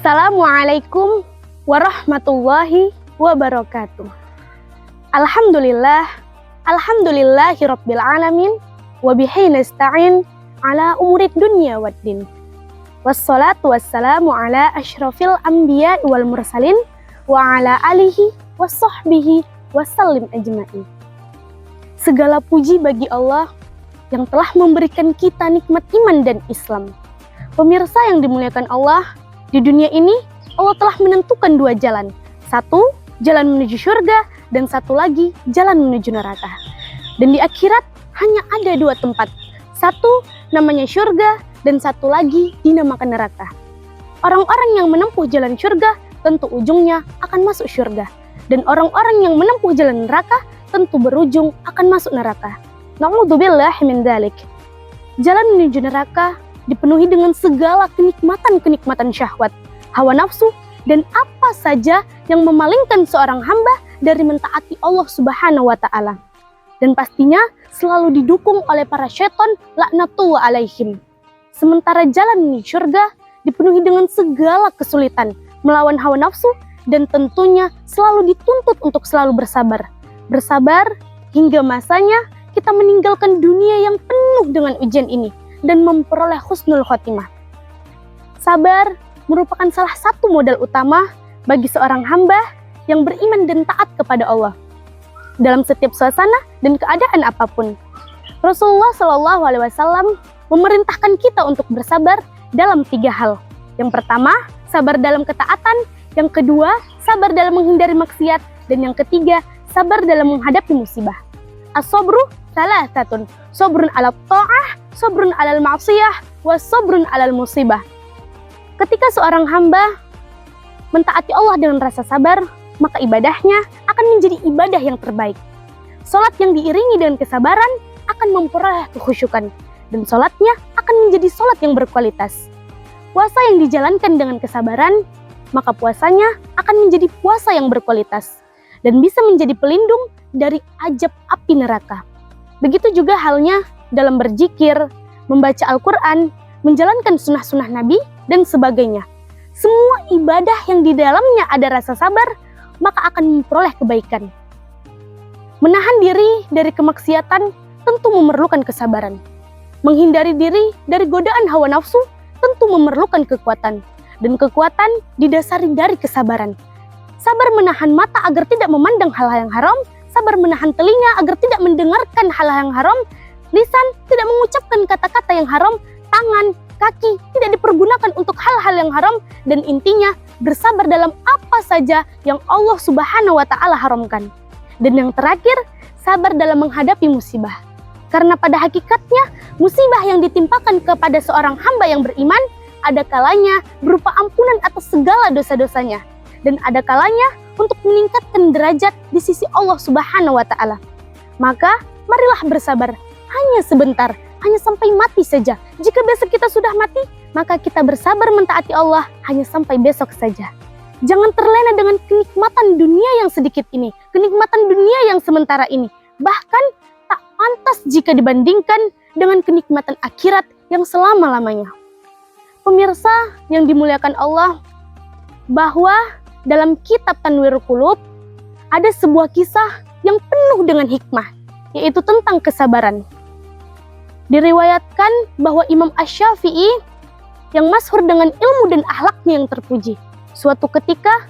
Assalamualaikum warahmatullahi wabarakatuh. Alhamdulillahirabbil alamin wa bihi nasta'in ala umurid dunya waddin. Wassalatu wassalamu ala asyrafil anbiya wal mursalin wa ala alihi wassahbihi wasallim ajma'in. Segala puji bagi Allah yang telah memberikan kita nikmat iman dan Islam. Pemirsa yang dimuliakan Allah, di dunia ini Allah telah menentukan dua jalan. Satu, jalan menuju surga, dan satu lagi jalan menuju neraka. Dan di akhirat hanya ada dua tempat. Satu namanya surga, dan satu lagi dinamakan neraka. Orang-orang yang menempuh jalan surga tentu ujungnya akan masuk surga. Dan orang-orang yang menempuh jalan neraka tentu berujung akan masuk neraka. Na'udzubillahi min dzalik. Jalan menuju neraka dipenuhi dengan segala kenikmatan-kenikmatan syahwat, hawa nafsu, dan apa saja yang memalingkan seorang hamba dari mentaati Allah Subhanahu wa Ta'ala. Dan pastinya selalu didukung oleh para syaitan laknatullah alaihim. Sementara jalan menuju surga dipenuhi dengan segala kesulitan, melawan hawa nafsu, dan tentunya selalu dituntut untuk selalu bersabar. Bersabar hingga masanya kita meninggalkan dunia yang penuh dengan ujian ini dan memperoleh husnul khotimah. Sabar merupakan salah satu modal utama bagi seorang hamba yang beriman dan taat kepada Allah dalam setiap suasana dan keadaan apapun. Rasulullah SAW memerintahkan kita untuk bersabar dalam 3 hal. Yang pertama, sabar dalam ketaatan. Yang kedua, sabar dalam menghindari maksiat. Dan yang ketiga, sabar dalam menghadapi musibah. As-sabru thalathatun, sabrun ala ta'ah, sabrun alal ma'siyah, wa sabrun alal musibah. Ketika seorang hamba mentaati Allah dengan rasa sabar, maka ibadahnya akan menjadi ibadah yang terbaik. Salat yang diiringi dengan kesabaran akan memperoleh kekhusyukan, dan salatnya akan menjadi salat yang berkualitas. Puasa yang dijalankan dengan kesabaran, maka puasanya akan menjadi puasa yang berkualitas, dan bisa menjadi pelindung dari ajab api neraka. Begitu juga halnya dalam berzikir, membaca Al-Quran, menjalankan sunnah-sunnah Nabi, dan sebagainya. Semua ibadah yang di dalamnya ada rasa sabar, maka akan memperoleh kebaikan. Menahan diri dari kemaksiatan tentu memerlukan kesabaran. Menghindari diri dari godaan hawa nafsu tentu memerlukan kekuatan. Dan kekuatan didasari dari kesabaran. Sabar menahan mata agar tidak memandang hal-hal yang haram, sabar menahan telinga agar tidak mendengarkan hal-hal yang haram, lisan tidak mengucapkan kata-kata yang haram, tangan, kaki tidak dipergunakan untuk hal-hal yang haram, dan intinya bersabar dalam apa saja yang Allah Subhanahu wa Ta'ala haramkan. Dan yang terakhir, sabar dalam menghadapi musibah. Karena pada hakikatnya, musibah yang ditimpakan kepada seorang hamba yang beriman, ada kalanya berupa ampunan atas segala dosa-dosanya, dan ada kalanya untuk meningkatkan derajat di sisi Allah Subhanahu wa Ta'ala. Maka marilah bersabar hanya sebentar, hanya sampai mati saja. Jika besok kita sudah mati, maka kita bersabar mentaati Allah hanya sampai besok saja. Jangan terlena dengan kenikmatan dunia yang sedikit ini, kenikmatan dunia yang sementara ini. Bahkan tak pantas jika dibandingkan dengan kenikmatan akhirat yang selama-lamanya. Pemirsa yang dimuliakan Allah, bahwa dalam kitab Tanwirul Qulub ada sebuah kisah yang penuh dengan hikmah, yaitu tentang kesabaran. Diriwayatkan bahwa Imam Asy-Syafi'i yang masyhur dengan ilmu dan akhlaknya yang terpuji, suatu ketika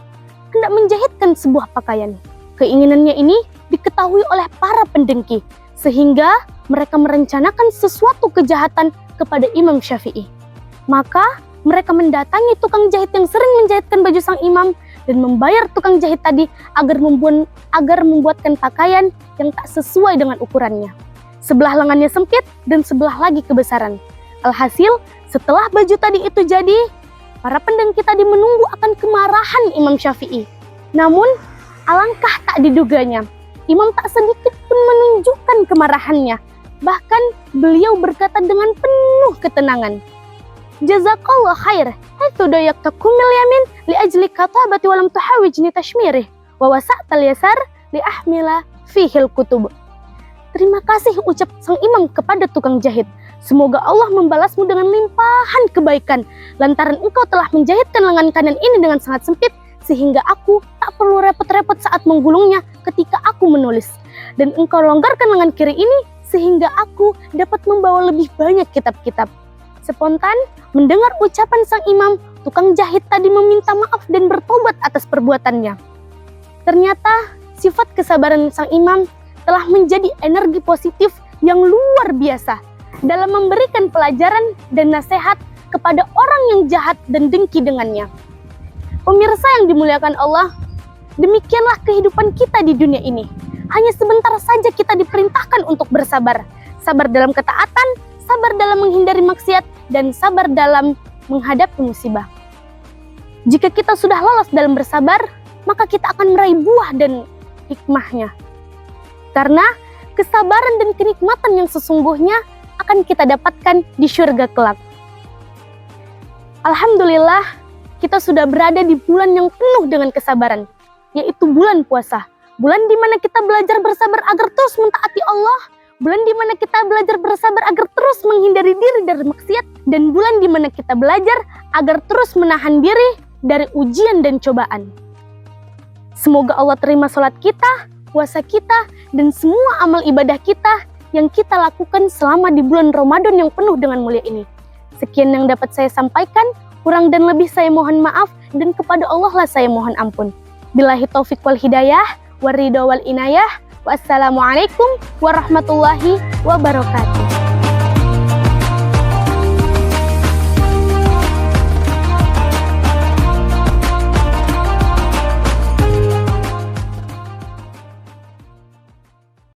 hendak menjahitkan sebuah pakaian. Keinginannya ini diketahui oleh para pendengki, sehingga mereka merencanakan sesuatu kejahatan kepada Imam Syafi'i. Maka mereka mendatangi tukang jahit yang sering menjahitkan baju sang imam dan membayar tukang jahit tadi agar membuatkan pakaian yang tak sesuai dengan ukurannya. Sebelah lengannya sempit dan sebelah lagi kebesaran. Alhasil, setelah baju tadi itu jadi, para pendengki tadi menunggu akan kemarahan Imam Syafi'i. Namun, alangkah tak diduganya, Imam tak sedikit pun menunjukkan kemarahannya. Bahkan, beliau berkata dengan penuh ketenangan, "Jazakallah khair, haitsu dayaqtakumil yamin li ajli katabati wa lam tuhawijni tashmirih wa wasa'tal yasar li ahmila fihil kutub." Terima kasih ucap sang imam kepada tukang jahit. Semoga Allah membalasmu dengan limpahan kebaikan. Lantaran engkau telah menjahitkan lengan kanan ini dengan sangat sempit, sehingga aku tak perlu repot-repot saat menggulungnya ketika aku menulis. Dan engkau longgarkan lengan kiri ini, sehingga aku dapat membawa lebih banyak kitab-kitab. Spontan mendengar ucapan sang imam, tukang jahit tadi meminta maaf dan bertobat atas perbuatannya. Ternyata sifat kesabaran sang imam telah menjadi energi positif yang luar biasa dalam memberikan pelajaran dan nasihat kepada orang yang jahat dan dengki dengannya. Pemirsa yang dimuliakan Allah, demikianlah kehidupan kita di dunia ini. Hanya sebentar saja kita diperintahkan untuk bersabar. Sabar dalam ketaatan, sabar dalam menghindari maksiat, dan sabar dalam menghadapi musibah. Jika kita sudah lolos dalam bersabar, maka kita akan meraih buah dan hikmahnya. Karena kesabaran dan kenikmatan yang sesungguhnya akan kita dapatkan di syurga kelak. Alhamdulillah, kita sudah berada di bulan yang penuh dengan kesabaran, yaitu bulan puasa. Bulan di mana kita belajar bersabar agar terus mentaati Allah, bulan di mana kita belajar bersabar agar terus menghindari diri dari maksiat, dan bulan di mana kita belajar agar terus menahan diri dari ujian dan cobaan. Semoga Allah terima sholat kita, puasa kita, dan semua amal ibadah kita yang kita lakukan selama di bulan Ramadan yang penuh dengan mulia ini. Sekian yang dapat saya sampaikan, kurang dan lebih saya mohon maaf, dan kepada Allah lah saya mohon ampun. Billahi taufiq wal hidayah, waridho wal inayah, wassalamualaikum warahmatullahi wabarakatuh.